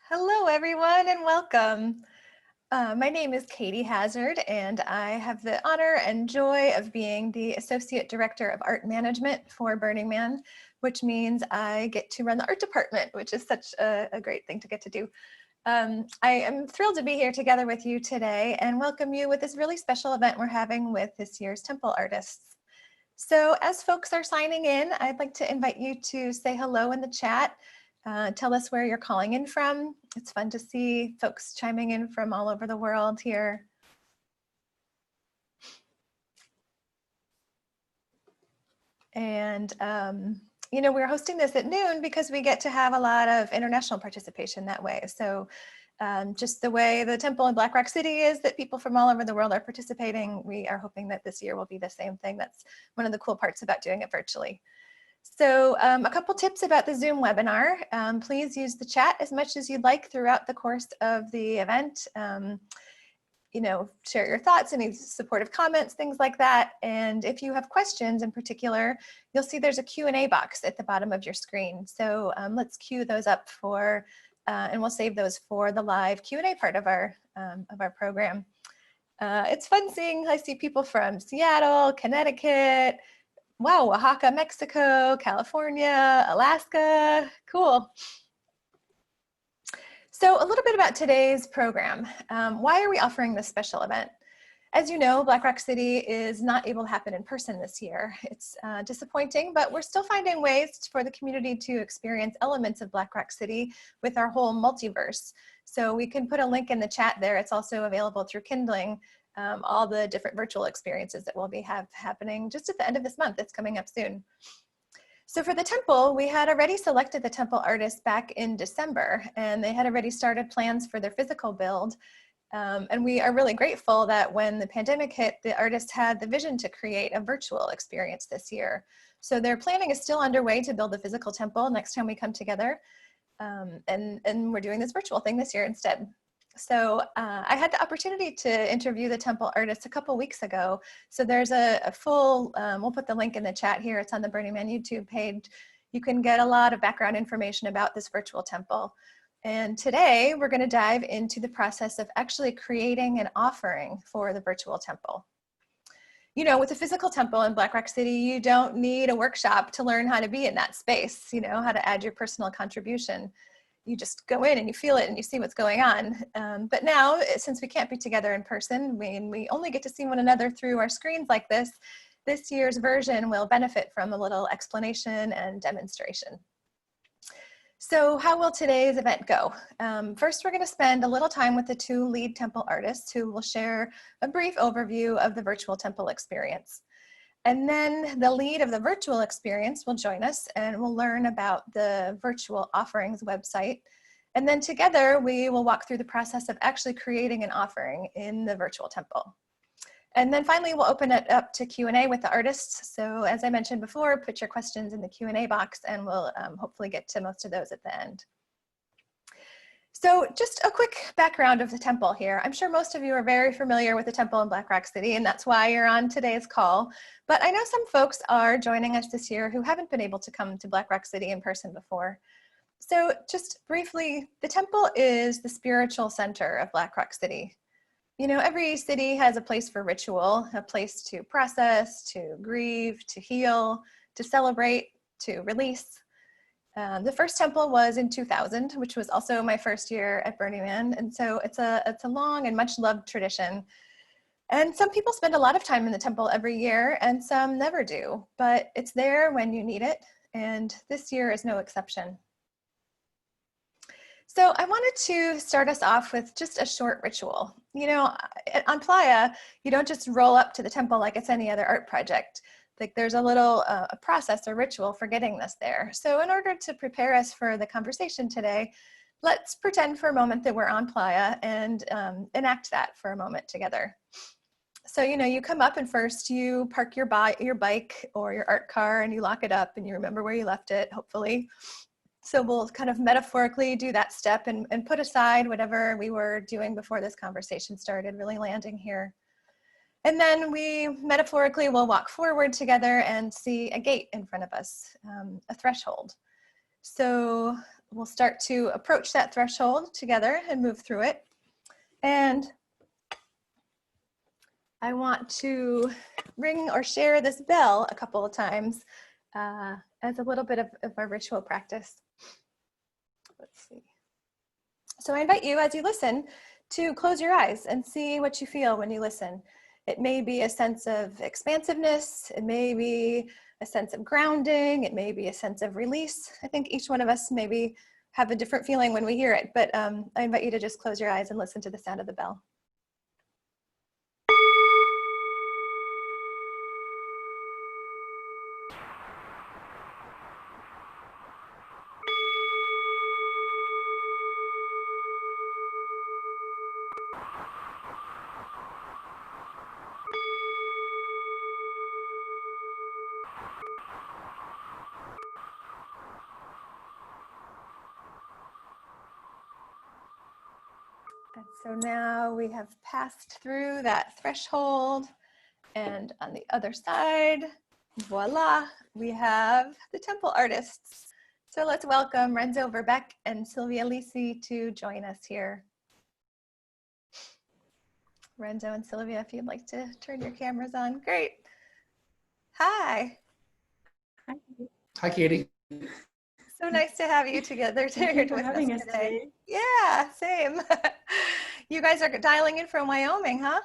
Hello, everyone, and welcome. My name is Katie Hazard, and I have the honor and joy of being the Associate Director of Art Management for Burning Man, which means I get to run the art department, which is such a great thing to get to do. I am thrilled to be here together with you today and welcome you with this really special event we're having with this year's Temple artists. So as folks are signing in, I'd like to invite you to say hello in the chat. Tell us where you're calling in from. It's fun to see folks chiming in from all over the world here. And, you know, we're hosting this at noon because we get to have a lot of international participation that way. So just the way the temple in Black Rock City is that people from all over the world are participating, we are hoping that this year will be the same thing. That's one of the cool parts about doing it virtually. So a couple tips about the Zoom webinar. Please use the chat as much as you'd like throughout the course of the event. You know, share your thoughts, any supportive comments, things like that. And if you have questions in particular, you'll see there's a Q&A box at the bottom of your screen. So let's queue those up for, and we'll save those for the live Q&A part of our program. It's fun seeing, I see people from Seattle, Connecticut, wow, Oaxaca, Mexico, California, Alaska, cool. So a little bit about today's program. Why are we offering this special event? As you know, Black Rock City is not able to happen in person this year. It's disappointing, but we're still finding ways for the community to experience elements of Black Rock City with our whole multiverse. So we can put a link in the chat there. It's also available through Kindling. All the different virtual experiences that will be happening just at the end of this month. It's coming up soon. So for the temple, we had already selected the temple artists back in December, and they had already started plans for their physical build. And we are really grateful that when the pandemic hit, the artists had the vision to create a virtual experience this year. So their planning is still underway to build the physical temple next time we come together. And we're doing this virtual thing this year instead. So I had the opportunity to interview the temple artists a couple weeks ago. So there's a full, we'll put the link in the chat here. It's on the Burning Man YouTube page. You can get a lot of background information about this virtual temple. And today we're going to dive into the process of actually creating an offering for the virtual temple. You know, with a physical temple in Black Rock City, you don't need a workshop to learn how to be in that space, you know, how to add your personal contribution. You just go in and you feel it and you see what's going on. But now, since we can't be together in person, we only get to see one another through our screens like this year's version will benefit from a little explanation and demonstration. So how will today's event go? First, we're going to spend a little time with the two lead temple artists who will share a brief overview of the virtual temple experience. And then the lead of the virtual experience will join us and we'll learn about the virtual offerings website. And then together we will walk through the process of actually creating an offering in the virtual temple. And then finally, we'll open it up to Q&A with the artists. So as I mentioned before, put your questions in the Q&A box and we'll hopefully get to most of those at the end. So just a quick background of the temple here. I'm sure most of you are very familiar with the temple in Black Rock City, and that's why you're on today's call. But I know some folks are joining us this year who haven't been able to come to Black Rock City in person before. So just briefly, the temple is the spiritual center of Black Rock City. You know, every city has a place for ritual, a place to process, to grieve, to heal, to celebrate, to release. The first temple was in 2000, which was also my first year at Burning Man. And so it's a long and much loved tradition. And some people spend a lot of time in the temple every year and some never do, but it's there when you need it. And this year is no exception. So I wanted to start us off with just a short ritual. You know, on Playa, you don't just roll up to the temple like it's any other art project. Like there's a little a process or ritual for getting this there. So in order to prepare us for the conversation today, let's pretend for a moment that we're on Playa and enact that for a moment together. So, you know, you come up and first you park your bike or your art car and you lock it up and you remember where you left it, hopefully. So we'll kind of metaphorically do that step and put aside whatever we were doing before this conversation started, really landing here. And then we metaphorically will walk forward together and see a gate in front of us, a threshold. So we'll start to approach that threshold together and move through it. And I want to ring or share this bell a couple of times as a little bit of our ritual practice. Let's see. So I invite you, as you listen, to close your eyes and see what you feel when you listen. It may be a sense of expansiveness. It may be a sense of grounding. It may be a sense of release. I think each one of us maybe have a different feeling when we hear it, but I invite you to just close your eyes and listen to the sound of the bell. And so now we have passed through that threshold, and on the other side, voila, we have the temple artists. So let's welcome Renzo Verbeck and Sylvia Lisi to join us here. Renzo and Sylvia, if you'd like to turn your cameras on. Great. Hi. Hi, Katie. So nice to have you together Thank you with for having us us today. Yeah, same. You guys are dialing in from Wyoming, huh?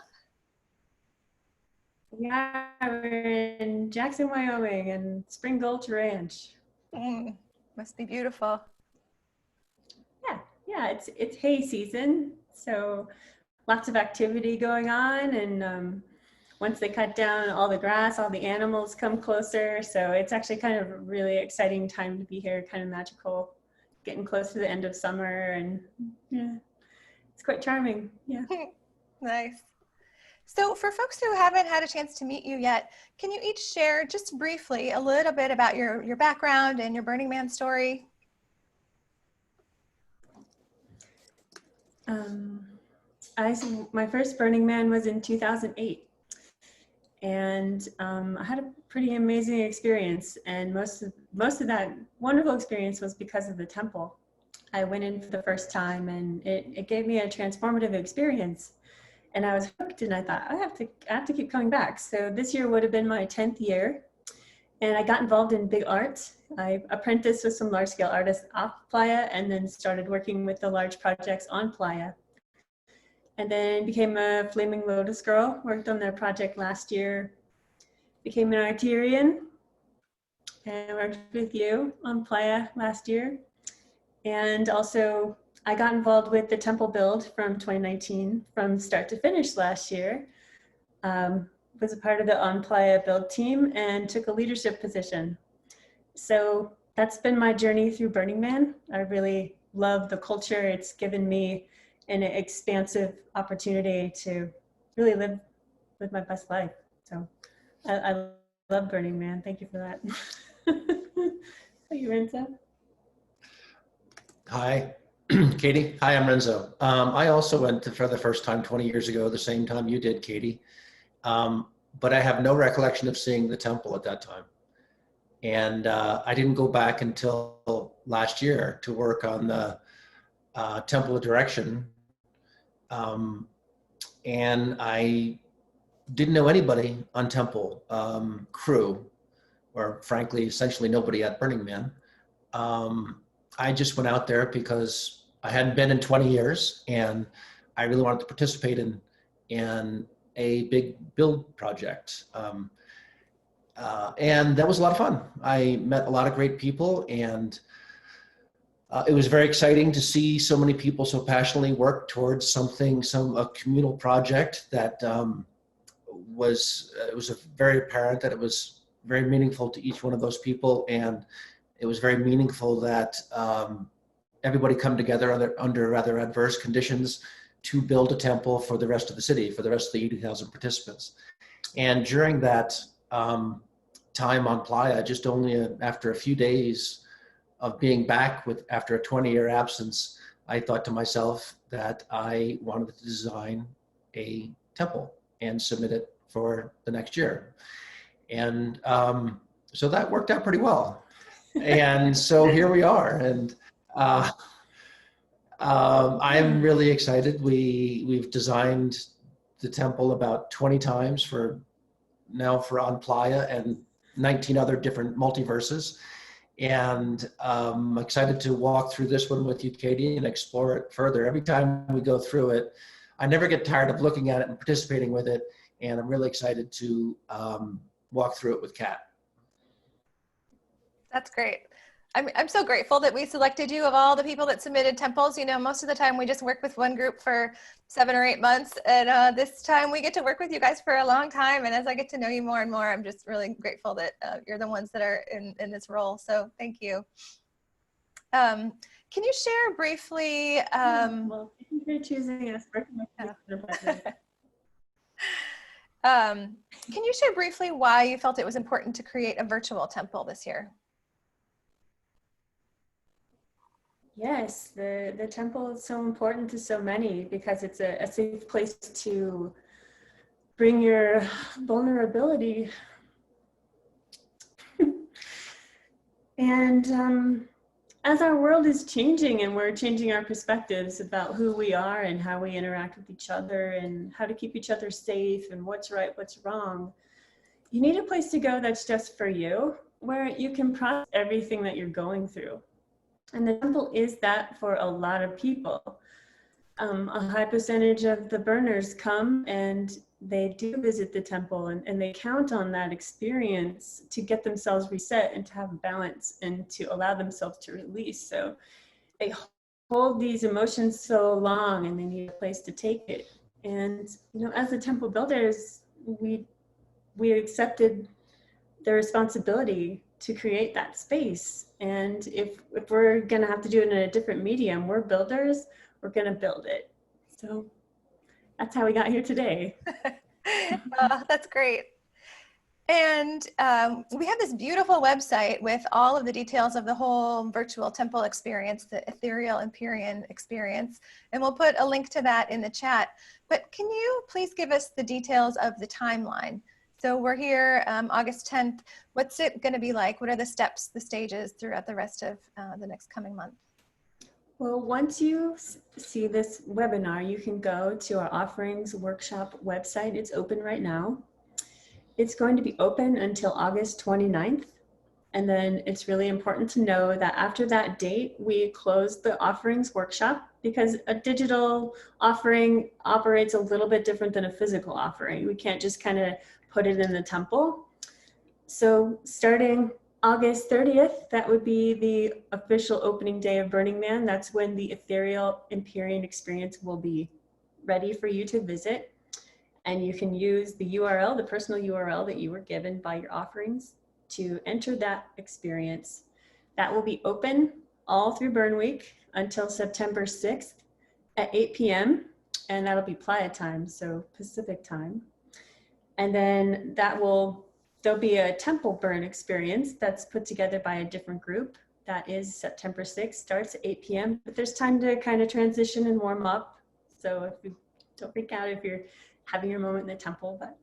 Yeah, we're in Jackson, Wyoming, and Spring Gulch Ranch. Must be beautiful. Yeah, it's hay season, so lots of activity going on, and once they cut down all the grass, all the animals come closer, so it's actually kind of a really exciting time to be here, kind of magical, getting close to the end of summer, and yeah, it's quite charming. Yeah. Nice. So for folks who haven't had a chance to meet you yet, can you each share just briefly a little bit about your background and your Burning Man story? My first Burning Man was in 2008. And I had a pretty amazing experience, and most of that wonderful experience was because of the temple. I went in for the first time, and it gave me a transformative experience, and I was hooked, and I thought I have to keep coming back. So this year would have been my 10th year, and I got involved in big art. I apprenticed with some large-scale artists off Playa, and then started working with the large projects on Playa. And then became a Flaming Lotus girl, worked on their project last year, became an Arterian, and worked with you on Playa last year. And also I got involved with the temple build from 2019 from start to finish last year. Was a part of the On Playa build team and took a leadership position. So that's been my journey through Burning Man. I really love the culture. It's given me an expansive opportunity to really live my best life. So I love Burning Man. Thank you for that. Thank you, Renzo. Hi, Katie. Hi, I'm Renzo. I also went for the first time 20 years ago, the same time you did, Katie. But I have no recollection of seeing the temple at that time. And I didn't go back until last year to work on the temple of direction. And I didn't know anybody on temple crew, or frankly, essentially nobody at Burning Man. I just went out there because I hadn't been in 20 years and I really wanted to participate in a big build project. And that was a lot of fun. I met a lot of great people, and it was very exciting to see so many people so passionately work towards a communal project that it was very apparent that it was very meaningful to each one of those people, and it was very meaningful that everybody come together under rather adverse conditions to build a temple for the rest of the city, for the rest of the 80,000 participants. And during that time on Playa, just only after a few days of being back after a 20-year absence, I thought to myself that I wanted to design a temple and submit it for the next year. And so that worked out pretty well. And so here we are. And Uh, I'm really excited. We've designed the temple about 20 times for on Playa and 19 other different multiverses. And I'm excited to walk through this one with you, Katie, and explore it further. Every time we go through it, I never get tired of looking at it and participating with it. And I'm really excited to walk through it with Kat. That's great. I'm so grateful that we selected you of all the people that submitted temples. You know, most of the time we just work with one group for 7 or 8 months. And this time we get to work with you guys for a long time. And as I get to know you more and more, I'm just really grateful that you're the ones that are in this role. So thank you. Can you share briefly? Well, thank you for choosing us. Can you share briefly why you felt it was important to create a virtual temple this year? Yes, the temple is so important to so many because it's a safe place to bring your vulnerability. And as our world is changing and we're changing our perspectives about who we are and how we interact with each other and how to keep each other safe and what's right, what's wrong, you need a place to go that's just for you, where you can process everything that you're going through. And the temple is that for a lot of people. A high percentage of the burners come and they do visit the temple and they count on that experience to get themselves reset and to have balance and to allow themselves to release. So they hold these emotions so long and they need a place to take it. And, you know, as the temple builders, we accepted the responsibility to create that space. And if we're gonna have to do it in a different medium, we're builders, we're gonna build it. So that's how we got here today. That's great. And we have this beautiful website with all of the details of the whole virtual temple experience, the Ethereal Empyrean Experience. And we'll put a link to that in the chat. But can you please give us the details of the timeline? So we're here August 10th. What's it going to be like? What are the steps, the stages throughout the rest of the next coming month? Well, once you see this webinar, you can go to our offerings workshop website. It's open right now. It's going to be open until August 29th. And then it's really important to know that after that date, we close the offerings workshop because a digital offering operates a little bit different than a physical offering. We can't just kind of put it in the temple. So starting August 30th, that would be the official opening day of Burning Man. That's when the Ethereal Empyrean Experience will be ready for you to visit. And you can use the URL, the personal URL that you were given by your offerings to enter that experience. That will be open all through Burn Week until September 6th at 8 p.m. And that'll be Playa time, so Pacific time. And then there'll be a temple burn experience that's put together by a different group. That is September 6th, starts at 8 p.m. But there's time to kind of transition and warm up. So if you don't freak out if you're having your moment in the temple. But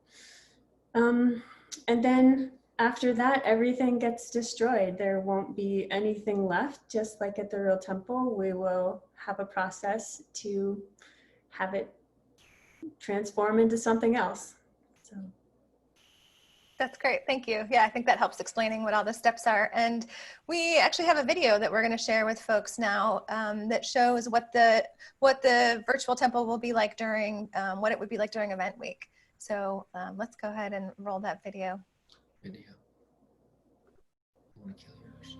and then after that, everything gets destroyed. There won't be anything left. Just like at the real temple, we will have a process to have it transform into something else. So. That's great. Thank you. Yeah, I think that helps explaining what all the steps are. And we actually have a video that we're going to share with folks now that shows what the virtual temple will be like during, what it would be like during event week. So let's go ahead and roll that video. I want to kill yours.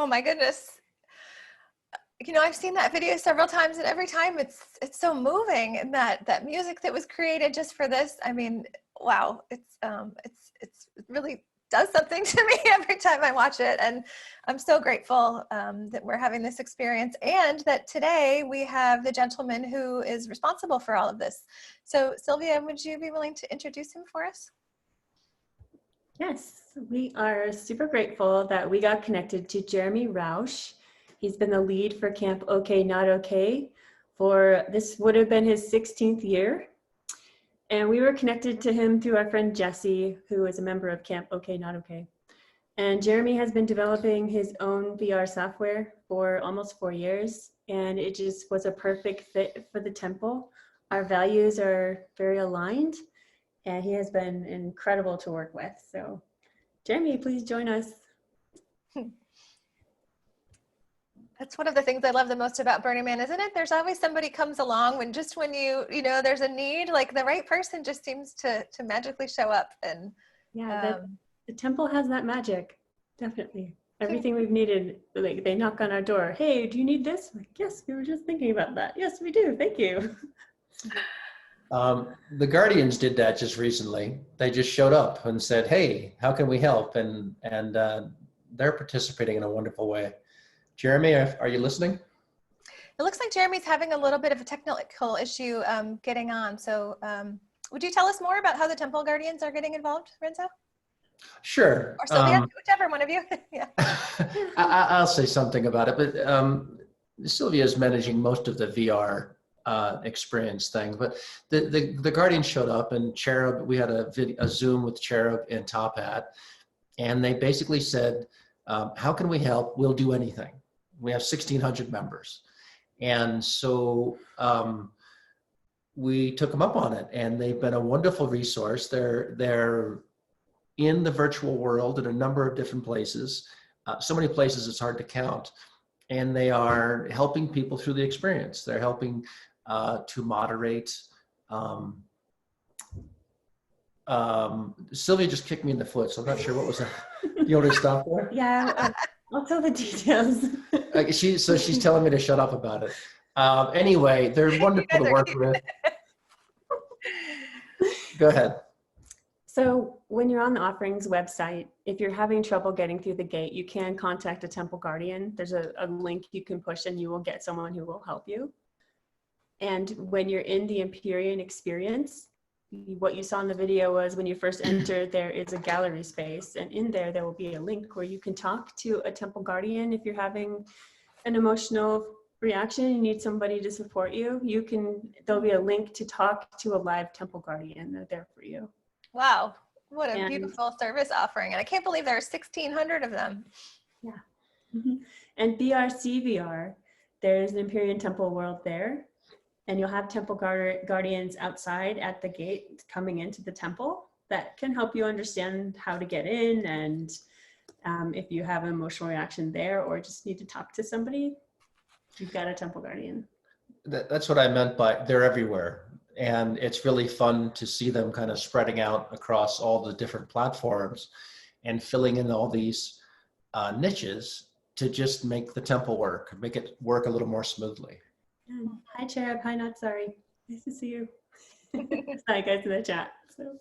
my goodness. You know, I've seen that video several times, and every time it's so moving, and that music that was created just for this. I mean, wow, it really does something to me every time I watch it. And I'm so grateful that we're having this experience, and that today we have the gentleman who is responsible for all of this. So Sylvia, would you be willing to introduce him for us? Yes, we are super grateful that we got connected to Jeremy Rausch. He's been the lead for Camp OK Not OK for, this would have been his 16th year. And we were connected to him through our friend Jesse, who is a member of Camp OK Not OK. And Jeremy has been developing his own VR software for almost 4 years, and it just was a perfect fit for the temple. Our values are very aligned, and he has been incredible to work with. So Jeremy, please join us. That's one of the things I love the most about Burning Man, isn't it? There's always somebody comes along when you know, there's a need, like the right person just seems to magically show up. And yeah, the temple has that magic, definitely. Everything we've needed, like they knock on our door. Hey, do you need this? Like, yes, we were just thinking about that. Yes, we do. Thank you. The Guardians did that just recently. They just showed up and said, "Hey, how can we help?" And they're participating in a wonderful way. Jeremy, are you listening? It looks like Jeremy's having a little bit of a technical issue getting on. So would you tell us more about how the Temple Guardians are getting involved, Renzo? Sure. Or Sylvia, whichever one of you. Yeah. I'll say something about it, but Sylvia is managing most of the VR experience thing. But the Guardians showed up, and Cherub, we had a Zoom with Cherub and Top Hat, and they basically said, how can we help? We'll do anything. We have 1,600 members. And so we took them up on it, and they've been a wonderful resource. They're in the virtual world in a number of different places, so many places it's hard to count. And they are helping people through the experience. They're helping to moderate. Sylvia just kicked me in the foot, so I'm not sure what was that. You want to stop there? Yeah, I'll tell the details. So she's telling me to shut up about it. Anyway, they're wonderful to work with. Go ahead. So when you're on the offerings website, if you're having trouble getting through the gate, you can contact a Temple Guardian. There's a link you can push, and you will get someone who will help you. And when you're in the Empyrean Experience, what you saw in the video was when you first entered, there is a gallery space, and in there will be a link where you can talk to a Temple Guardian. If you're having an emotional reaction, you need somebody to support you, there'll be a link to talk to a live Temple Guardian. They're there for you. Wow, what a beautiful service offering. And I can't believe there are 1,600 of them. Yeah. Mm-hmm. And BRCVR, there's an Empyrean Temple world there. And you'll have Temple Guardians outside at the gate coming into the temple that can help you understand how to get in, and if you have an emotional reaction there or just need to talk to somebody, you've got a Temple Guardian. That's what I meant by they're everywhere. And it's really fun to see them kind of spreading out across all the different platforms and filling in all these niches to just make the temple work, make it work a little more smoothly. Hi, Cherub. Hi, Not Sorry. Nice to see you. Hi, guys in the chat. So,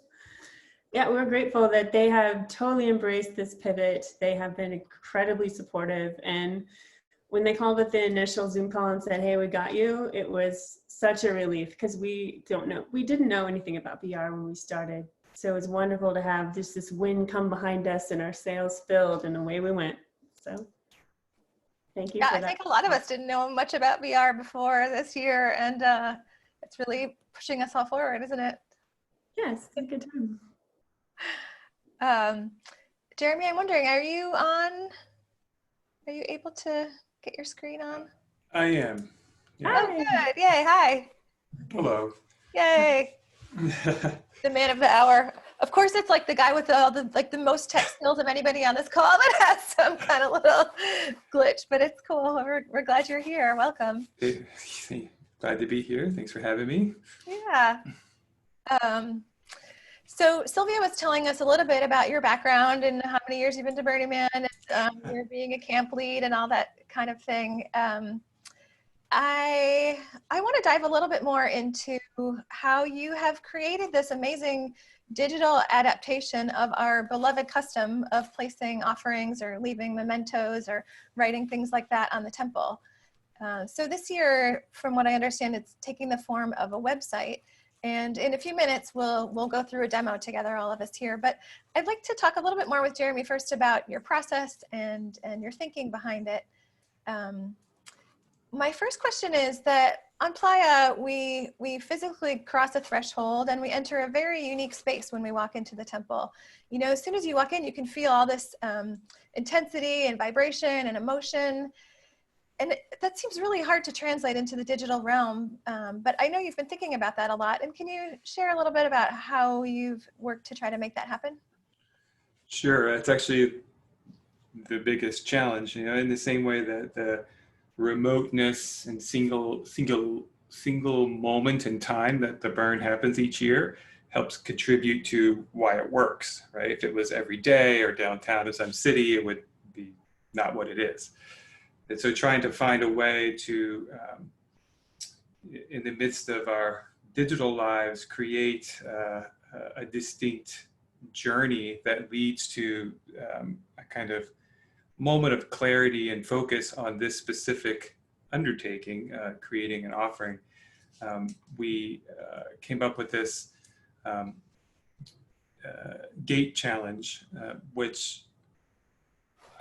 yeah, we're grateful that they have totally embraced this pivot. They have been incredibly supportive. And when they called it the initial Zoom call and said, "Hey, we got you," it was such a relief, because we didn't know anything about VR when we started. So it was wonderful to have just this wind come behind us and our sails filled, and away we went. So. Thank you. Yeah, I think a lot of us didn't know much about VR before this year, and it's really pushing us all forward, isn't it? Yes, it's a good time. Jeremy, I'm wondering, are you able to get your screen on? I am. Yeah. Oh, good. Yay. Hi. Hello. Yay. The man of the hour. Of course, it's like the guy with all the most tech skills of anybody on this call that has some kind of little glitch, but it's cool. We're glad you're here. Welcome. Glad to be here. Thanks for having me. Yeah. So Sylvia was telling us a little bit about your background and how many years you've been to Burning Man, and you're being a camp lead and all that kind of thing. I want to dive a little bit more into how you have created this amazing digital adaptation of our beloved custom of placing offerings or leaving mementos or writing things like that on the temple. So this year, from what I understand, it's taking the form of a website. And in a few minutes, we'll go through a demo together, all of us here. But I'd like to talk a little bit more with Jeremy first about your process and your thinking behind it. My first question is that on Playa, we physically cross a threshold and we enter a very unique space when we walk into the temple. You know, as soon as you walk in, you can feel all this intensity and vibration and emotion. And that seems really hard to translate into the digital realm, but I know you've been thinking about that a lot. And can you share a little bit about how you've worked to try to make that happen? Sure, it's actually the biggest challenge, you know, in the same way that the remoteness and single moment in time that the burn happens each year helps contribute to why it works, right? If it was every day or downtown in some city, it would be not what it is. And so trying to find a way to, in the midst of our digital lives, create a distinct journey that leads to a kind of moment of clarity and focus on this specific undertaking, creating an offering. We came up with this gate challenge, which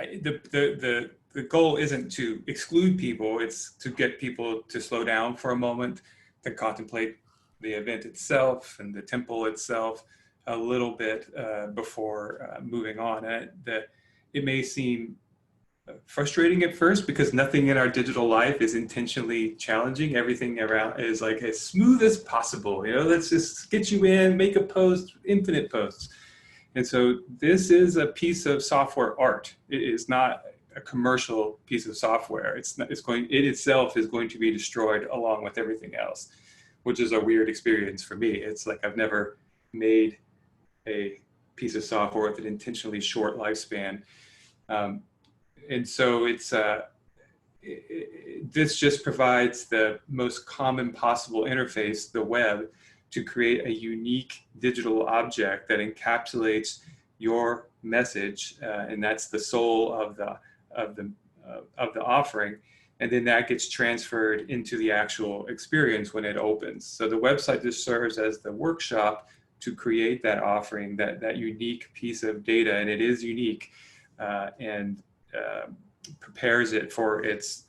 the goal isn't to exclude people, it's to get people to slow down for a moment, to contemplate the event itself and the temple itself a little bit before moving on. And it may seem frustrating at first because nothing in our digital life is intentionally challenging. Everything around is like as smooth as possible. You know, let's just get you in, make a post, infinite posts. And so this is a piece of software art. It is not a commercial piece of software. It itself is going to be destroyed along with everything else, which is a weird experience for me. It's like I've never made a piece of software with an intentionally short lifespan. And so this just provides the most common possible interface, the web, to create a unique digital object that encapsulates your message, and that's the soul of the offering, and then that gets transferred into the actual experience when it opens. So the website just serves as the workshop to create that offering, that unique piece of data, and it is unique, and prepares it for its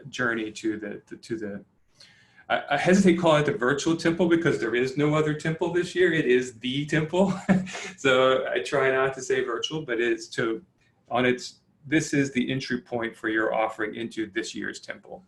journey to the I hesitate calling it the virtual temple because there is no other temple this year. It is the temple. So I try not to say virtual, but this is the entry point for your offering into this year's temple.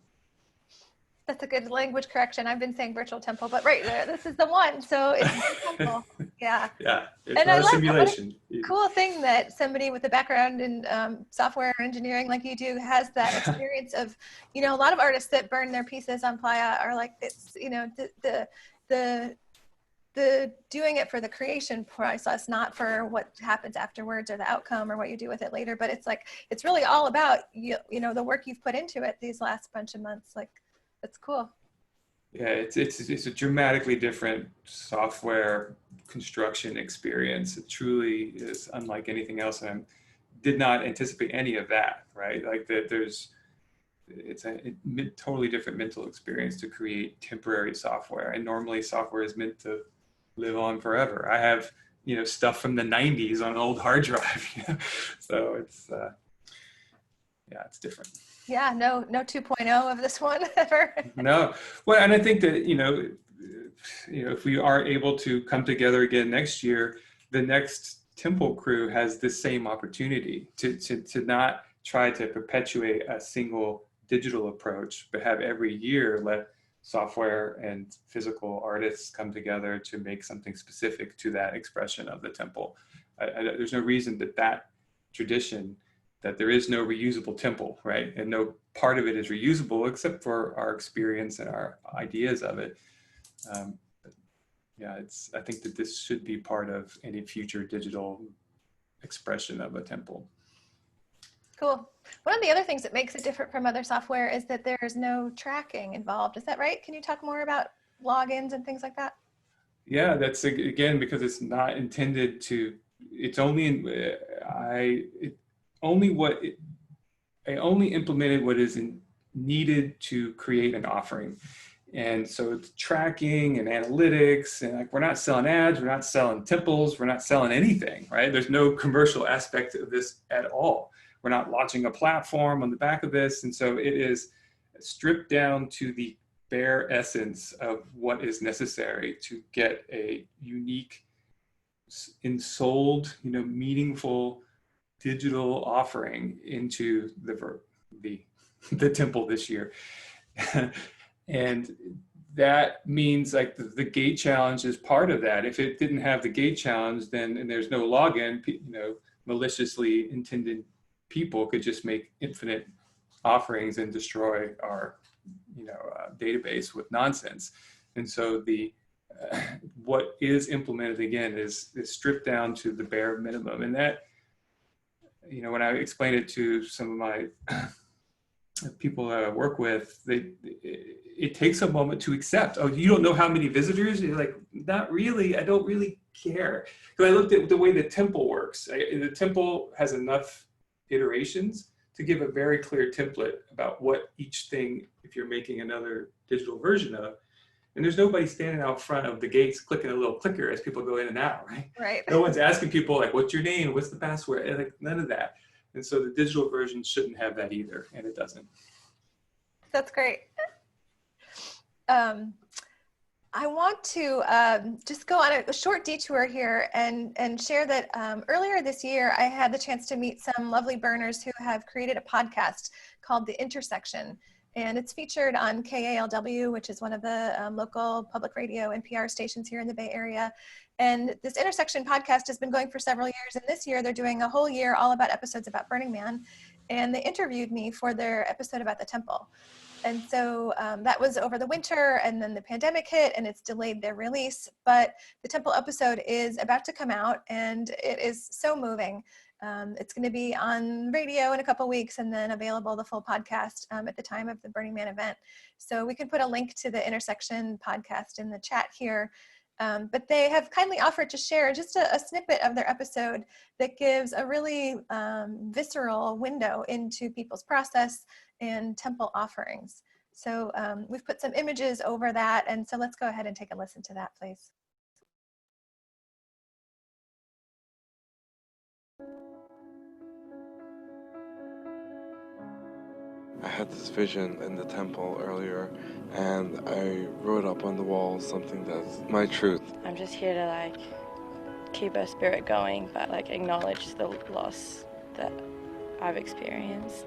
That's a good language correction. I've been saying virtual temple, but right, this is the one. So it's the temple. Yeah. Yeah, it's and not I a simulation. Cool thing that somebody with a background in software engineering like you do has that experience of, you know, a lot of artists that burn their pieces on Playa are like, it's, you know, the doing it for the creation process, not for what happens afterwards or the outcome or what you do with it later. But it's like, it's really all about, you know, the work you've put into it these last bunch of months. Like, that's cool. Yeah, it's a dramatically different software construction experience. It truly is unlike anything else, and I did not anticipate any of that. Right, like it's a totally different mental experience to create temporary software, and normally software is meant to live on forever. I have, you know, stuff from the 90s on an old hard drive, you know? So it's yeah, it's different. Yeah, no 2.0 of this one ever. No, well, and I think that, you know, if we are able to come together again next year, the next temple crew has the same opportunity to not try to perpetuate a single digital approach, but have every year let software and physical artists come together to make something specific to that expression of the temple. There's no reason that tradition, that there is no reusable temple, right? And no part of it is reusable except for our experience and our ideas of it. yeah, I think that this should be part of any future digital expression of a temple. Cool. One of the other things that makes it different from other software is that there's no tracking involved. Is that right? Can you talk more about logins and things like that? Yeah, that's again because it's not intended to. It's only I only implemented what is needed to create an offering. And so it's tracking and analytics, and like we're not selling ads, we're not selling temples, we're not selling anything, right? There's no commercial aspect of this at all. We're not launching a platform on the back of this. And so it is stripped down to the bare essence of what is necessary to get a unique, ensouled, meaningful digital offering into the temple this year. And that means like the gate challenge is part of that. If it didn't have the gate challenge, then and there's no login, maliciously intended people could just make infinite offerings and destroy our database with nonsense. And so what is implemented again is stripped down to the bare minimum. And that, when I explain it to some of my people that I work with, it takes a moment to accept. Oh, you don't know how many visitors? You're like, not really. I don't really care. Because I looked at the way the temple works. The temple has enough iterations to give a very clear template about what each thing, if you're making another digital version of. And there's nobody standing out front of the gates clicking a little clicker as people go in and out, right? Right. No one's asking people like, what's your name? What's the password? And like, none of that. And so the digital version shouldn't have that either, and it doesn't. That's great. I want to just go on a short detour here and share that earlier this year, I had the chance to meet some lovely burners who have created a podcast called The Intersection. And it's featured on KALW, which is one of the local public radio NPR stations here in the Bay Area. And this Intersection podcast has been going for several years. And this year they're doing a whole year all about episodes about Burning Man. And they interviewed me for their episode about the temple. And so that was over the winter, and then the pandemic hit and it's delayed their release. But the temple episode is about to come out and it is so moving. It's going to be on radio in a couple weeks and then available the full podcast at the time of the Burning Man event. So we can put a link to the Intersection podcast in the chat here. But they have kindly offered to share just a snippet of their episode that gives a really visceral window into people's process and temple offerings. So we've put some images over that. And so let's go ahead and take a listen to that, please. I had this vision in the temple earlier, and I wrote up on the wall something that's my truth. I'm just here to keep our spirit going, but acknowledge the loss that I've experienced.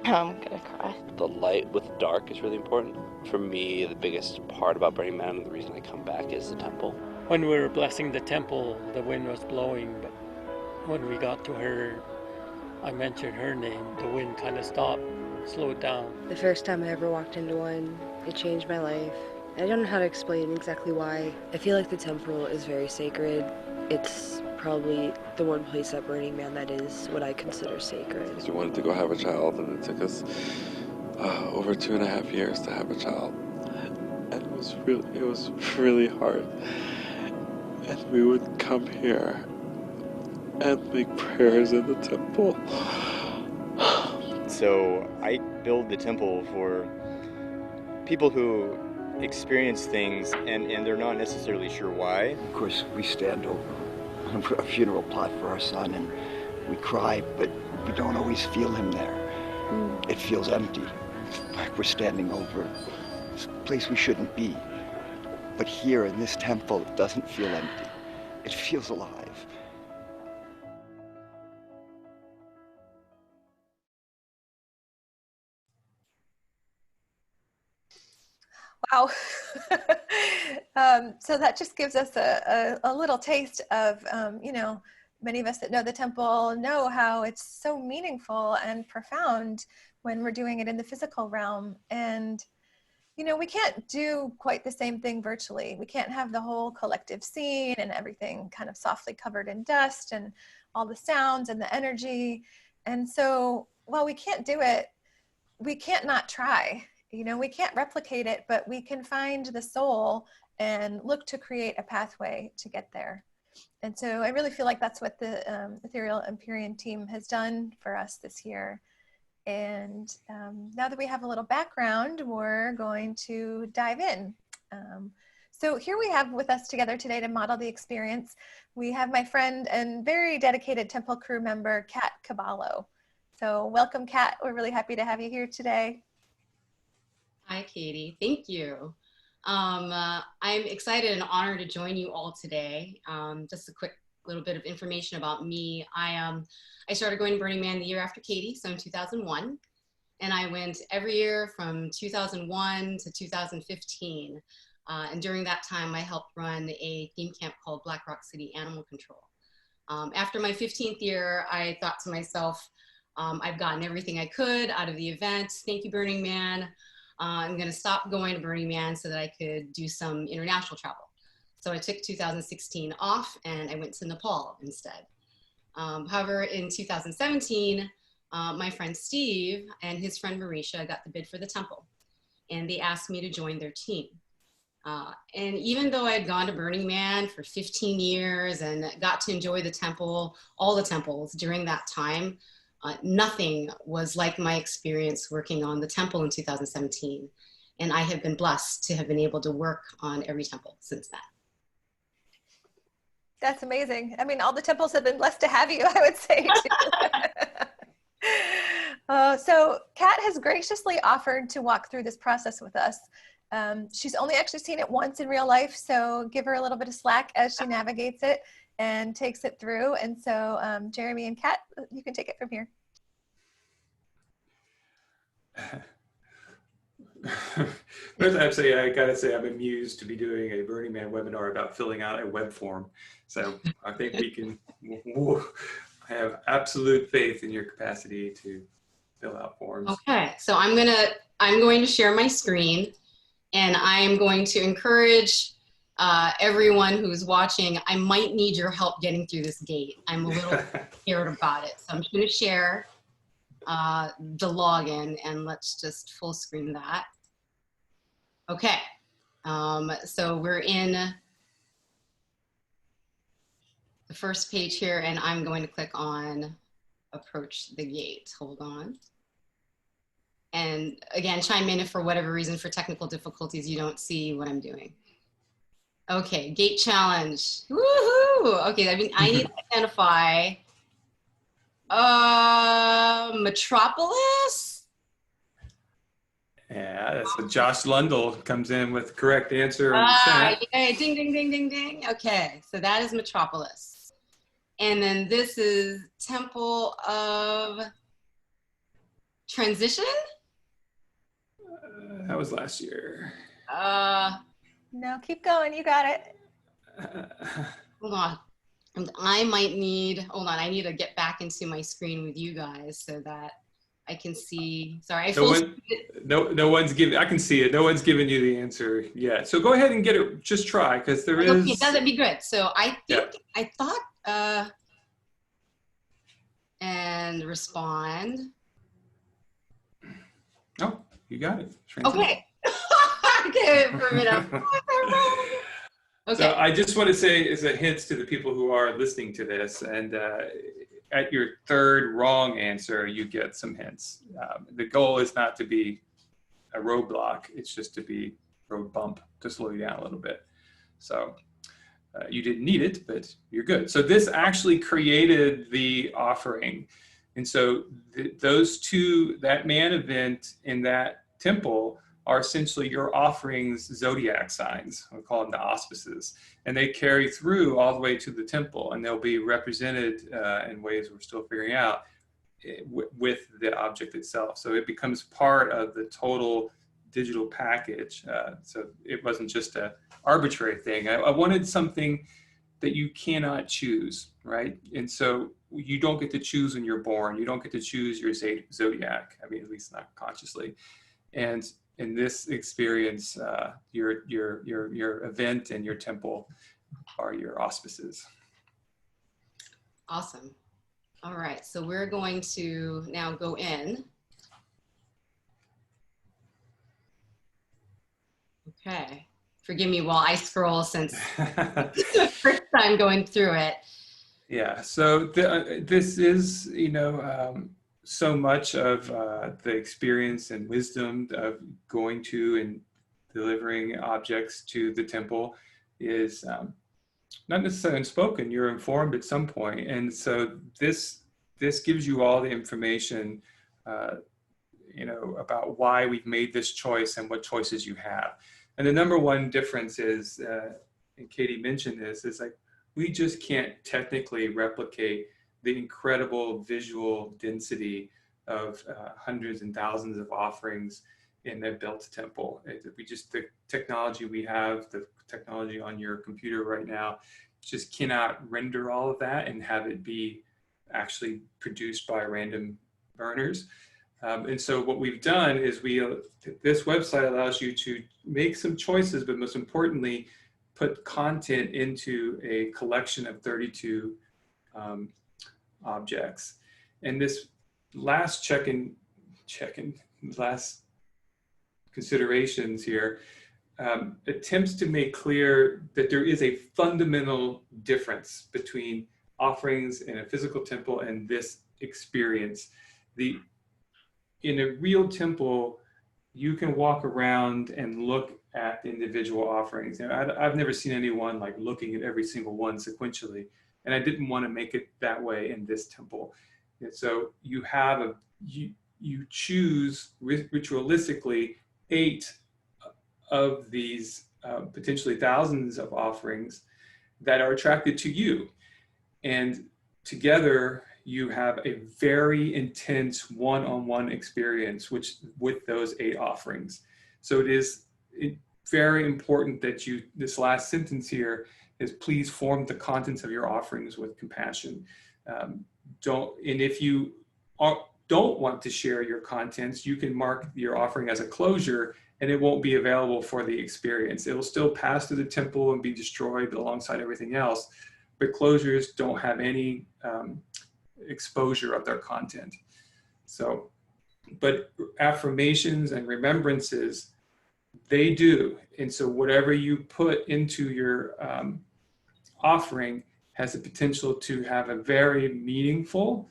I'm gonna cry. The light with the dark is really important. For me, the biggest part about Burning Man and the reason I come back is the temple. When we were blessing the temple, the wind was blowing, but when we got to her, I mentioned her name, the wind kind of stopped, slowed down. The first time I ever walked into one, it changed my life. I don't know how to explain exactly why. I feel like the temple is very sacred. It's probably the one place at Burning Man that is what I consider sacred. We wanted to go have a child, and it took us over 2.5 years to have a child. And it was really hard. And we would come here and make prayers in the temple. So I build the temple for people who experience things and they're not necessarily sure why. Of course, we stand over a funeral plot for our son and we cry, but we don't always feel him there. It feels empty, like we're standing over a place we shouldn't be. But here in this temple, it doesn't feel empty. It feels alive. Wow. So that just gives us a little taste of, many of us that know the temple know how it's so meaningful and profound when we're doing it in the physical realm. And, you know, we can't do quite the same thing virtually. We can't have the whole collective scene and everything kind of softly covered in dust and all the sounds and the energy. And so while we can't do it, we can't not try. You know, we can't replicate it, but we can find the soul and look to create a pathway to get there. And so I really feel like that's what the Ethereal Empyrean team has done for us this year. And now that we have a little background, we're going to dive in. So here we have with us together today to model the experience, we have my friend and very dedicated temple crew member, Kat Caballo. So welcome, Kat. We're really happy to have you here today. Hi, Katie. Thank you. I'm excited and honored to join you all today. Just a quick little bit of information about me. I started going to Burning Man the year after Katie, so in 2001. And I went every year from 2001 to 2015. And during that time, I helped run a theme camp called Black Rock City Animal Control. After my 15th year, I thought to myself, I've gotten everything I could out of the event. Thank you, Burning Man. I'm going to stop going to Burning Man so that I could do some international travel. So I took 2016 off and I went to Nepal instead. However, in 2017, my friend Steve and his friend Marisha got the bid for the temple, and they asked me to join their team. And even though I had gone to Burning Man for 15 years and got to enjoy the temple, all the temples during that time, nothing was like my experience working on the temple in 2017. And I have been blessed to have been able to work on every temple since then. That's amazing. I mean, all the temples have been blessed to have you, I would say too. So Kat has graciously offered to walk through this process with us. She's only actually seen it once in real life, so give her a little bit of slack as she navigates it and takes it through. And so Jeremy and Kat, you can take it from here. First, I gotta say, I'm amused to be doing a Burning Man webinar about filling out a web form. So I think we can have absolute faith in your capacity to fill out forms. Okay, so I'm going to share my screen, and I am going to encourage everyone who's watching. I might need your help getting through this gate. I'm a little scared about it, so I'm just going to share the login, and let's just full screen that. Okay, so we're in the first page here, and I'm going to click on approach the gate. Hold on. And again, chime in if for whatever reason, for technical difficulties, you don't see what I'm doing. Okay, gate challenge. Woohoo! Okay, I mean, I need to identify Metropolis? Yeah, that's what Josh Lundell comes in with the correct answer. Yay, ding, ding, ding, ding, ding. Okay, so that is Metropolis. And then this is Temple of Transition? That was last year. No, keep going, you got it. Hold on. I might need, hold on, I need to get back into my screen with you guys so that I can see. Sorry, no one's giving, I can see it. No one's giving you the answer yet. So go ahead and get it, just try, because there is. Okay, that'd be good. So I think, I thought, and respond. Oh, you got it. Okay. Okay, for a minute. Okay. So I just want to say as a hint to the people who are listening to this, and at your third wrong answer, you get some hints. The goal is not to be a roadblock. It's just to be a road bump to slow you down a little bit. So you didn't need it, but you're good. So this actually created the offering. And so those two, that man event in that temple, are essentially your offerings zodiac signs. We call them the auspices. And they carry through all the way to the temple, and they'll be represented in ways we're still figuring out with the object itself. So it becomes part of the total digital package. So it wasn't just an arbitrary thing. I wanted something that you cannot choose, right? And so you don't get to choose when you're born. You don't get to choose your zodiac. I mean, at least not consciously. And in this experience, your event and your temple are your auspices. Awesome. All right, so we're going to now go in. Okay, forgive me while I scroll since the first time going through it. Yeah, so this is, so much of the experience and wisdom of going to and delivering objects to the temple is not necessarily unspoken. You're informed at some point, and so this gives you all the information, about why we've made this choice and what choices you have. And the number one difference is, and Katie mentioned this, is like we just can't technically replicate the incredible visual density of hundreds and thousands of offerings in a built temple. The technology we have, the technology on your computer right now, just cannot render all of that and have it be actually produced by random burners. And so what we've done is this website allows you to make some choices, but most importantly, put content into a collection of 32 objects. And this last last considerations here attempts to make clear that there is a fundamental difference between offerings in a physical temple and this experience. In a real temple, you can walk around and look at the individual offerings. I've never seen anyone like looking at every single one sequentially, and I didn't want to make it that way in this temple. And so you have you choose ritualistically 8 of these potentially thousands of offerings that are attracted to you, and together you have a very intense one-on-one experience with those 8 offerings. So it is very important that this last sentence here is, please form the contents of your offerings with compassion. And if you don't want to share your contents, you can mark your offering as a closure and it won't be available for the experience. It will still pass through the temple and be destroyed alongside everything else, but closures don't have any exposure of their content. So, but affirmations and remembrances, they do. And so whatever you put into your offering has the potential to have a very meaningful,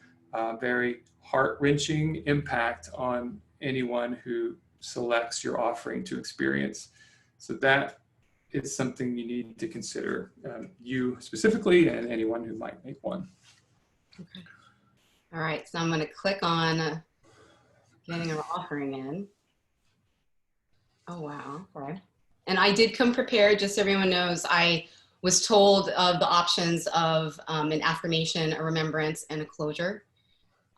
very heart-wrenching impact on anyone who selects your offering to experience. So that is something you need to consider, you specifically and anyone who might make one. Okay. All right, so I'm going to click on getting our offering in. Oh, wow. Okay. And I did come prepared, just so everyone knows. I was told of the options of an affirmation, a remembrance, and a closure.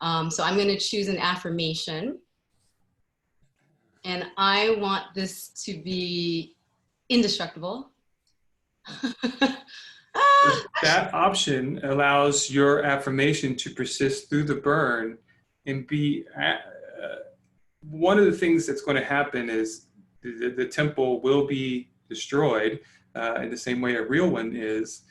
So I'm going to choose an affirmation. And I want this to be indestructible. That option allows your affirmation to persist through the burn and be one of the things that's going to happen is the temple will be destroyed in the same way a real one is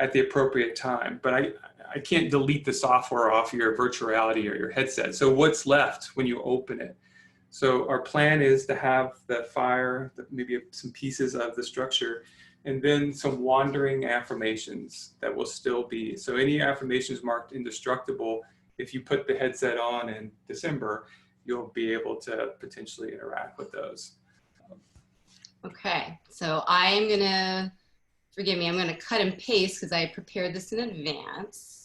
at the appropriate time. But I can't delete the software off your virtual reality or your headset. So what's left when you open it? So our plan is to have the fire, maybe some pieces of the structure, and then some wandering affirmations that will still be. So any affirmations marked indestructible, if you put the headset on in December, you'll be able to potentially interact with those. Okay, so I am gonna, forgive me, I'm gonna cut and paste because I prepared this in advance.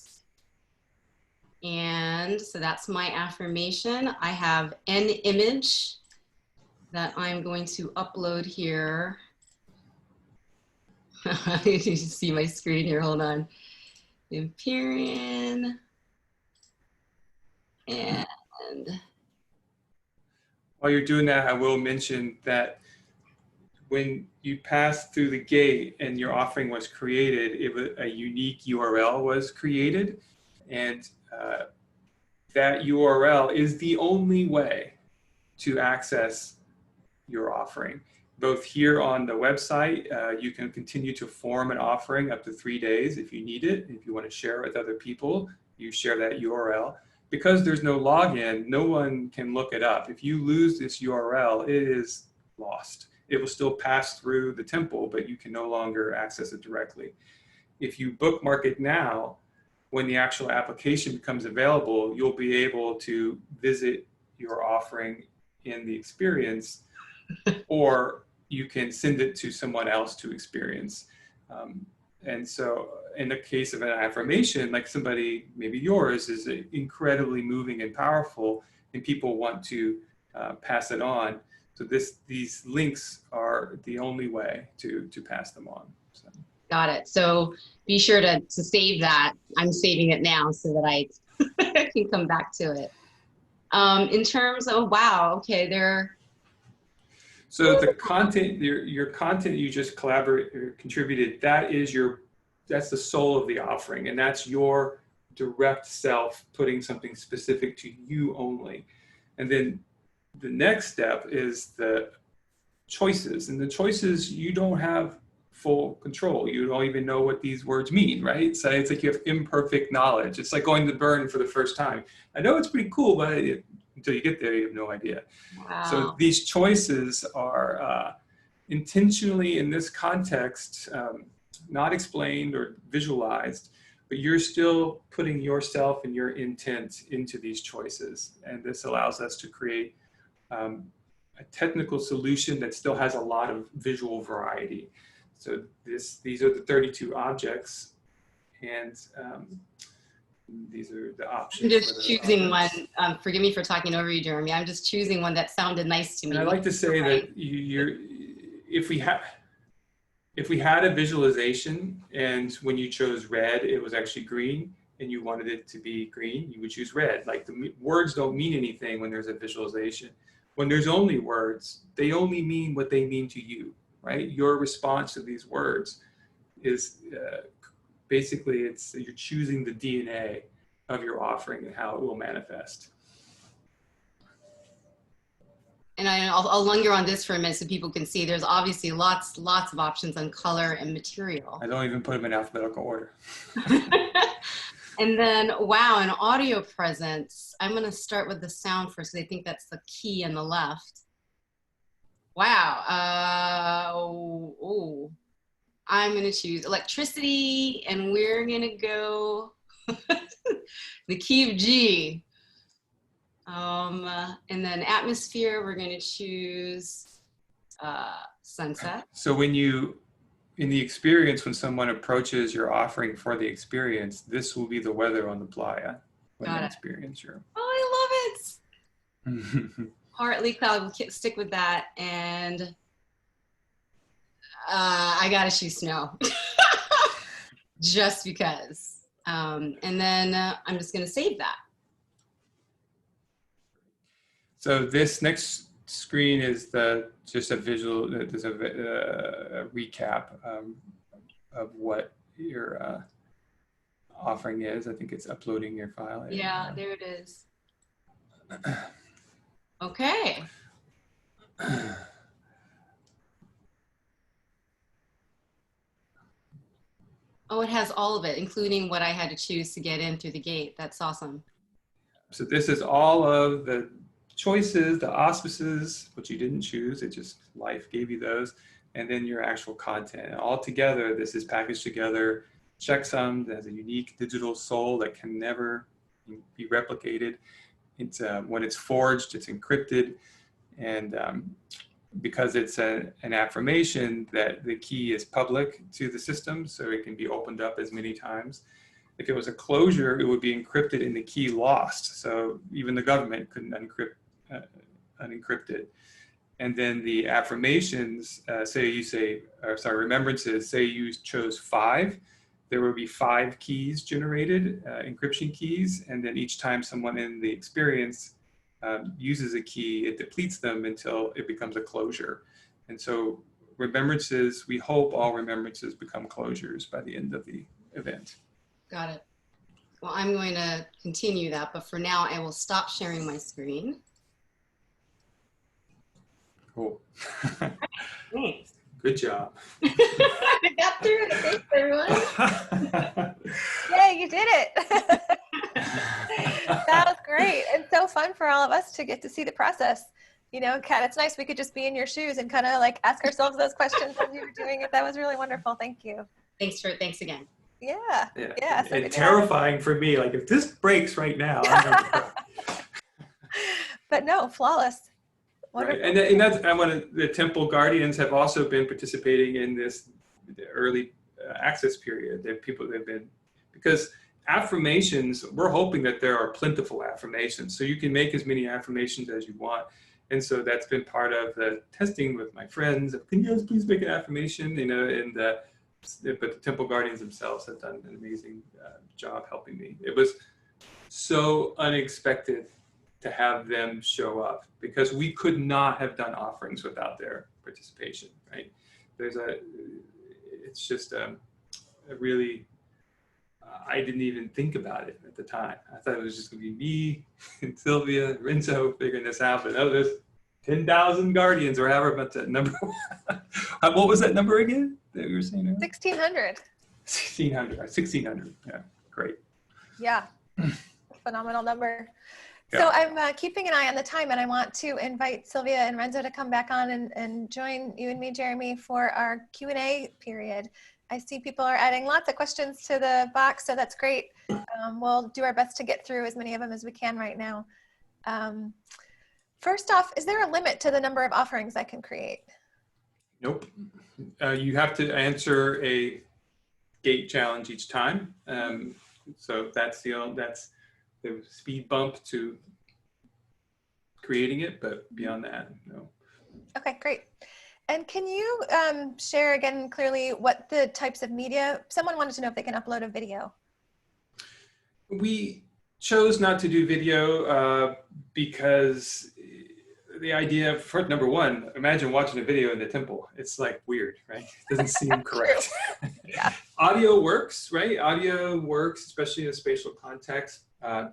And so that's my affirmation. I have an image that I'm going to upload here. You can see my screen here, hold on. Empyrean. And while you're doing that, I will mention that when you pass through the gate and your offering was created, a unique URL was created, and that URL is the only way to access your offering. Both here on the website, you can continue to form an offering up to 3 days if you need it. If you want to share it with other people, you share that URL. Because there's no login, no one can look it up. If you lose this URL, it is lost. It will still pass through the temple, but you can no longer access it directly. If you bookmark it now, when the actual application becomes available, you'll be able to visit your offering in the experience, or you can send it to someone else to experience. And so in the case of an affirmation, like somebody, maybe yours, is incredibly moving and powerful, and people want to pass it on. So these links are the only way to pass them on. So. Got it. So be sure to save that. I'm saving it now so that I can come back to it. In terms of, wow, okay, So the content, your content you just contributed, that's the soul of the offering, and that's your direct self putting something specific to you only. And then the next step is the choices, and the choices you don't have full control. You don't even know what these words mean, right? So it's like you have imperfect knowledge. It's like going to burn for the first time. I know it's pretty cool, but until you get there, you have no idea. wow. So these choices are intentionally in this context, not explained or visualized, but you're still putting yourself and your intent into these choices. And this allows us to create a technical solution that still has a lot of visual variety. So these are the 32 objects, and these are the options. I'm just choosing one. Forgive me for talking over you, Jeremy. I'm just choosing one that sounded nice to me. And I like to say that if we had a visualization, and when you chose red, it was actually green, and you wanted it to be green, you would choose red. Like the words don't mean anything when there's a visualization. When there's only words, they only mean what they mean to you, right? Your response to these words is basically you're choosing the DNA of your offering and how it will manifest. And I'll linger on this for a minute so people can see. There's obviously lots of options on color and material. I don't even put them in alphabetical order. And then, wow, an audio presence. I'm going to start with the sound first. I think that's the key on the left. Wow. I'm going to choose electricity, and we're going to go the key of G. And then atmosphere, we're going to choose sunset. So in the experience, when someone approaches your offering for the experience, this will be the weather on the playa when they experience your. Oh, I love it. Partly cloud, we'll stick with that. And I got to choose snow. Just because. And then I'm just going to save that. So this next screen is just a visual, there's a recap of what your offering is. I think it's uploading your file. Yeah, there it is. Okay. Oh, it has all of it, including what I had to choose to get in through the gate. That's awesome. So this is all of the choices, the auspices, which you didn't choose, it just life gave you those, and then your actual content. And all together, this is packaged together, checksummed as a unique digital soul that can never be replicated. It's when it's forged, it's encrypted, and because it's an affirmation, that the key is public to the system, so it can be opened up as many times. If it was a closure, it would be encrypted and the key lost, so even the government couldn't unencrypt it. And then the affirmations, remembrances, say you chose 5, there will be 5 keys generated, encryption keys, and then each time someone in the experience uses a key, it depletes them until it becomes a closure. And so remembrances, we hope all remembrances become closures by the end of the event. Got it. Well, I'm going to continue that, but for now I will stop sharing my screen. Cool. Thanks. Good job. I got through it. Thanks, everyone. Yay, you did it. That was great. And so fun for all of us to get to see the process. You know, Kat, it's nice we could just be in your shoes and kind of like ask ourselves those questions as you were doing it. That was really wonderful. Thank you. Thanks again. Yeah. So and terrifying for me. Like if this breaks right now, I'm gonna cry. But no, flawless. Right. And that's, the Temple Guardians have also been participating in this early access period. They've been, because affirmations, we're hoping that there are plentiful affirmations. So you can make as many affirmations as you want. And so that's been part of the testing with my friends. Can you guys please make an affirmation? You know, but the Temple Guardians themselves have done an amazing job helping me. It was so unexpected to have them show up, because we could not have done offerings without their participation, right? It's just a really, I didn't even think about it at the time. I thought it was just gonna be me and Sylvia, Renzo figuring this out, but no, there's 10,000 guardians or however about that number. What was that number again that we were saying? 1,600. 1,600, yeah, great. Yeah, phenomenal number. Yeah. So I'm keeping an eye on the time, and I want to invite Sylvia and Renzo to come back on and join you and me, Jeremy, for our Q&A period. I see people are adding lots of questions to the box, so that's great. We'll do our best to get through as many of them as we can right now. First off, is there a limit to the number of offerings I can create? Nope. You have to answer a gate challenge each time. So that's the speed bump to creating it, but beyond that, no. Okay, great. And can you share again clearly what the types of media, someone wanted to know if they can upload a video. We chose not to do video because the idea for number one, imagine watching a video in the temple. It's like weird, right? It doesn't seem correct. Yeah. Audio works, right? Audio works, especially in a spatial context.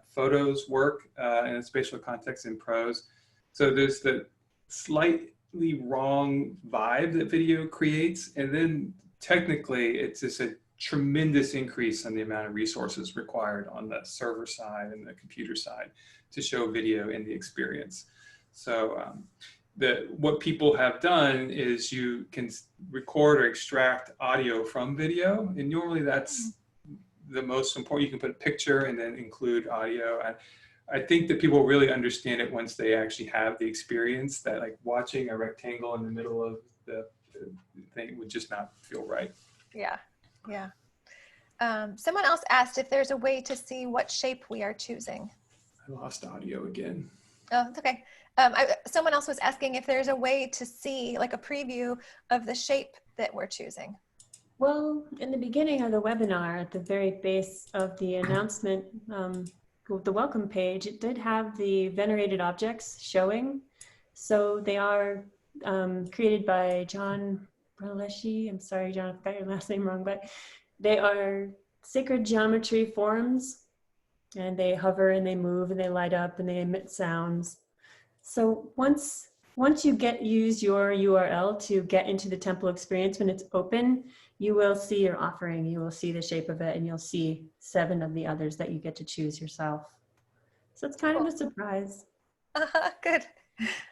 Photos work in a spatial context in prose. So there's the slightly wrong vibe that video creates. And then technically it's just a tremendous increase on the amount of resources required on the server side and the computer side to show video in the experience. So what people have done is you can record or extract audio from video, and normally that's the most important. You can put a picture and then include audio. I think that people really understand it once they actually have the experience, that like watching a rectangle in the middle of the thing would just not feel right. Yeah, yeah. Someone else asked if there's a way to see what shape we are choosing. I lost audio again. Oh, it's okay. Someone else was asking if there's a way to see like a preview of the shape that we're choosing. Well, in the beginning of the webinar, at the very base of the announcement, the welcome page, it did have the venerated objects showing. So they are created by John Braleschi. I'm sorry, John, I got your last name wrong, but they are sacred geometry forms, and they hover and they move and they light up and they emit sounds. So once you use your URL to get into the temple experience, when it's open, you will see your offering, you will see the shape of it, and you'll see 7 of the others that you get to choose yourself. So it's kind of a surprise. Good.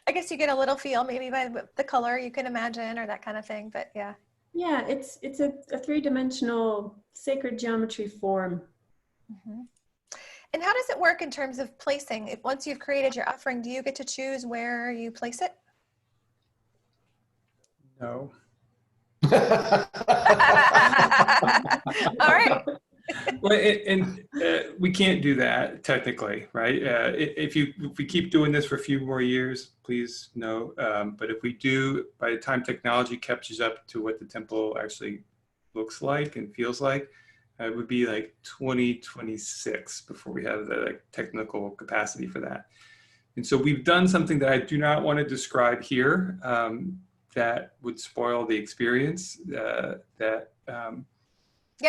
I guess you get a little feel maybe by the color you can imagine or that kind of thing, but yeah. Yeah, it's a 3-dimensional sacred geometry form. Mm-hmm. And how does it work in terms of placing? If once you've created your offering, do you get to choose where you place it? No. All right. Well, we can't do that technically, right? If we keep doing this for a few more years, please no. But if we do, by the time technology catches up to what the temple actually looks like and feels like, it would be like 2026 before we have the technical capacity for that. And so we've done something that I do not want to describe here. That would spoil the experience. Yeah,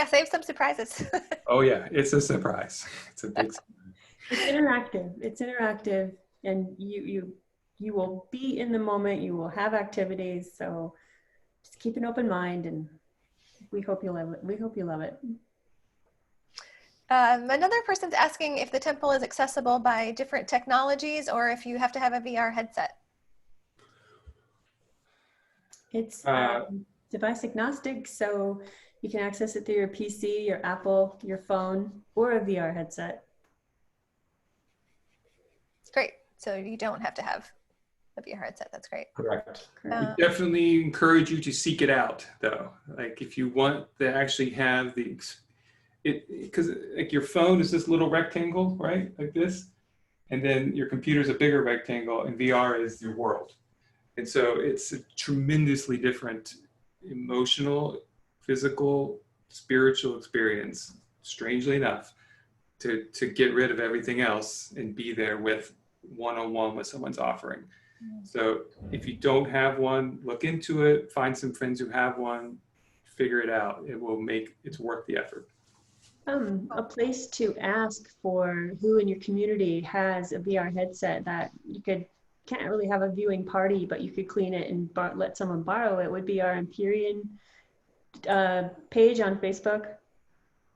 save some surprises. Oh yeah, it's a surprise. It's a big surprise. It's interactive. It's interactive, and you you will be in the moment, you will have activities. So just keep an open mind, and we hope you love it. We hope you love it. Another person's asking if the temple is accessible by different technologies or if you have to have a VR headset. It's device agnostic, so you can access it through your PC, your Apple, your phone, or a VR headset. Great. So you don't have to have a VR headset. That's great. Correct. We definitely encourage you to seek it out, though. Like if you want to actually have because like your phone is this little rectangle, right? Like this. And then your computer is a bigger rectangle, and VR is your world. And so it's a tremendously different emotional, physical, spiritual experience, strangely enough, to get rid of everything else and be there with one-on-one with someone's offering. So if you don't have one, look into it, find some friends who have one, figure it out. It's worth the effort. A place to ask for who in your community has a VR headset that you can't really have a viewing party, but you could clean it and let someone borrow it would be our Empyrean page on Facebook.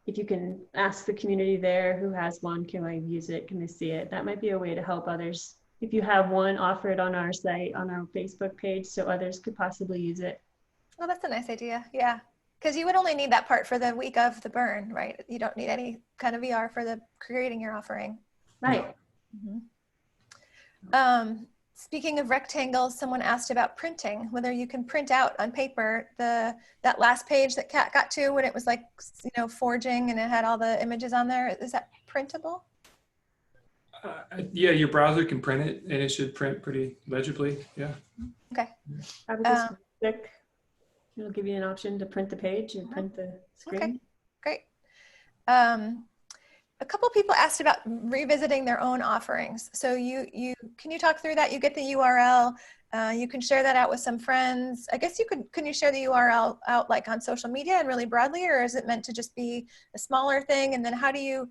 If you can ask the community there who has one, can I use it? Can I see it? That might be a way to help others. If you have one, offer it on our site, on our Facebook page, so others could possibly use it. Oh, that's a nice idea. Yeah. Because you would only need that part for the week of the burn, right? You don't need any kind of VR for the creating your offering. Right. Mm-hmm. Speaking of rectangles, someone asked about printing, whether you can print out on paper that last page that Kat got to when it was like, forging and it had all the images on there. Is that printable? Yeah, your browser can print it, and it should print pretty legibly. Yeah. Okay. I would just click. It'll give you an option to print the page and print the screen. Okay, great. A couple people asked about revisiting their own offerings. So can you talk through that? You get the URL. You can share that out with some friends. I guess can you share the URL out like on social media and really broadly, or is it meant to just be a smaller thing? And then how do you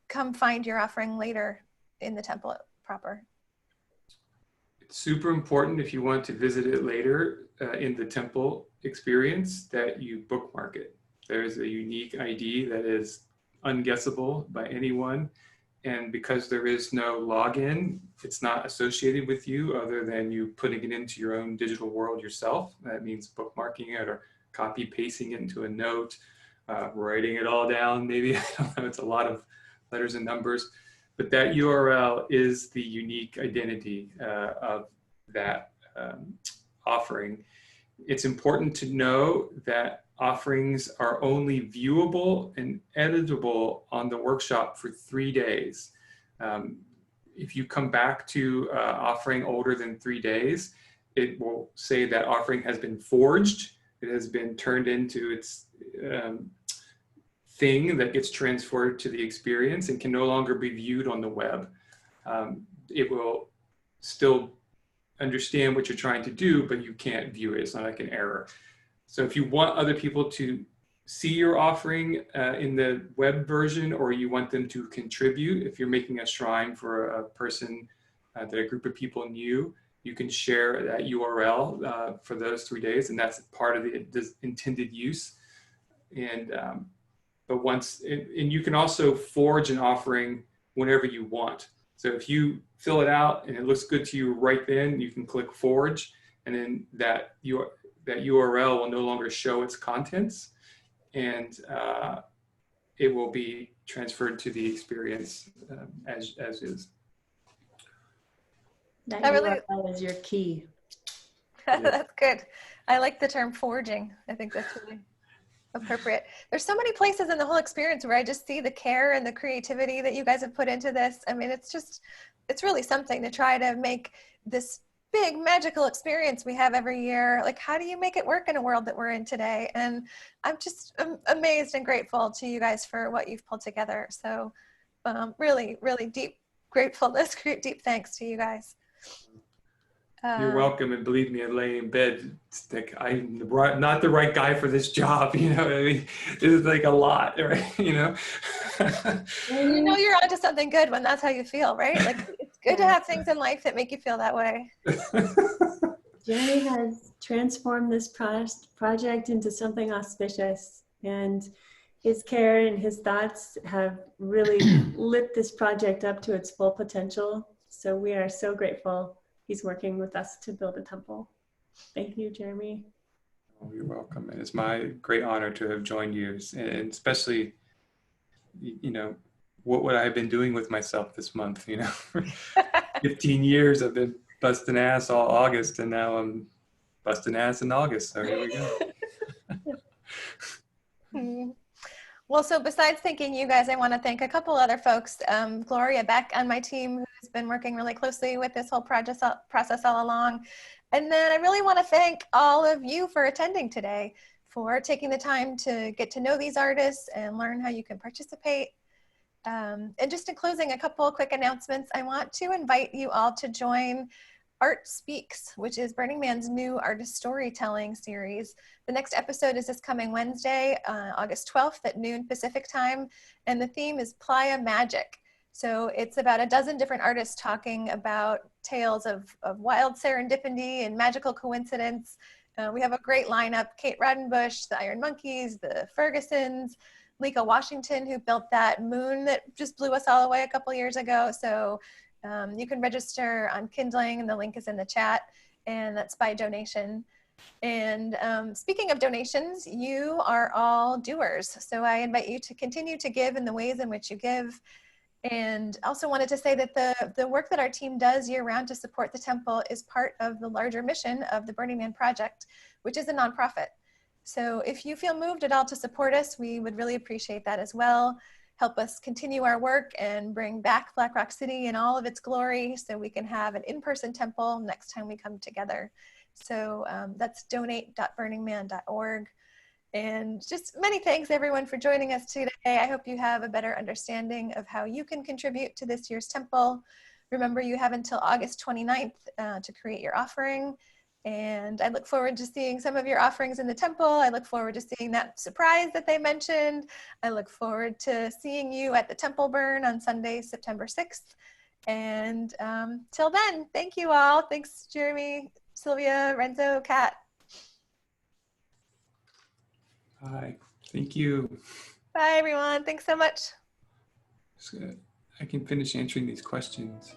come find your offering later in the temple proper? It's super important if you want to visit it later in the temple experience that you bookmark it. There's a unique ID that is unguessable by anyone. And because there is no login, it's not associated with you other than you putting it into your own digital world yourself. That means bookmarking it or copy pasting it into a note, writing it all down. Maybe, I don't know, it's a lot of letters and numbers, but that URL is the unique identity of that offering. It's important to know that offerings are only viewable and editable on the workshop for 3 days. If you come back to offering older than 3 days, it will say that offering has been forged. It has been turned into its thing that gets transferred to the experience and can no longer be viewed on the web. It will still understand what you're trying to do, but you can't view it. It's not like an error. So if you want other people to see your offering in the web version, or you want them to contribute, if you're making a shrine for a person that a group of people knew, you can share that URL for those 3 days, and that's part of the intended use. And and you can also forge an offering whenever you want. So if you fill it out and it looks good to you right then, you can click forge, and then that URL will no longer show its contents, and it will be transferred to the experience as is. That URL is your key. That's good. I like the term forging. I think that's really appropriate. There's so many places in the whole experience where I just see the care and the creativity that you guys have put into this. I mean, it's really something to try to make this big magical experience we have every year. Like, how do you make it work in a world that we're in today? And I'm just amazed and grateful to you guys for what you've pulled together. So really, really deep gratefulness, deep thanks to you guys. You're welcome, and believe me, I lay in bed, it's like I'm not the right guy for this job, you know what I mean? It's like a lot, right? You know? You know you're onto something good when that's how you feel, right? Like, it's Good to have things in life that make you feel that way. Jeremy has transformed this project into something auspicious, and his care and his thoughts have really lit this project up to its full potential. So we are so grateful he's working with us to build a temple. Thank you, Jeremy. Oh, you're welcome. And it's my great honor to have joined you, and especially, you know, what would I have been doing with myself this month? You know, for 15 years I've been busting ass all August, and now I'm busting ass in August. So here we go. Well, so besides thanking you guys, I want to thank a couple other folks. Gloria Beck on my team, who's been working really closely with this whole process all along. And then I really want to thank all of you for attending today, for taking the time to get to know these artists and learn how you can participate. And just in closing, a couple quick announcements. I want to invite you all to join Art Speaks, which is Burning Man's new artist storytelling series. The next episode is this coming Wednesday, August 12th at noon Pacific time, and the theme is Playa Magic. So it's about a dozen different artists talking about tales of wild serendipity and magical coincidence. We have a great lineup: Kate Rodenbush, the Iron Monkeys, the Fergusons, Lika Washington, who built that moon that just blew us all away a couple years ago. So you can register on Kindling, and the link is in the chat, and that's by donation. And speaking of donations, you are all doers. So I invite you to continue to give in the ways in which you give. And also wanted to say that the work that our team does year-round to support the temple is part of the larger mission of the Burning Man Project, which is a nonprofit. So if you feel moved at all to support us, we would really appreciate that as well. Help us continue our work and bring back Black Rock City in all of its glory, so we can have an in-person temple next time we come together. So that's donate.burningman.org. And just many thanks everyone for joining us today. I hope you have a better understanding of how you can contribute to this year's temple. Remember, you have until August 29th to create your offering. And I look forward to seeing some of your offerings in the temple. I look forward to seeing that surprise that they mentioned. I look forward to seeing you at the temple burn on Sunday, September 6th. And till then, thank you all. Thanks, Jeremy, Sylvia, Renzo, Kat. Bye. Thank you. Bye, everyone. Thanks so much. I can finish answering these questions.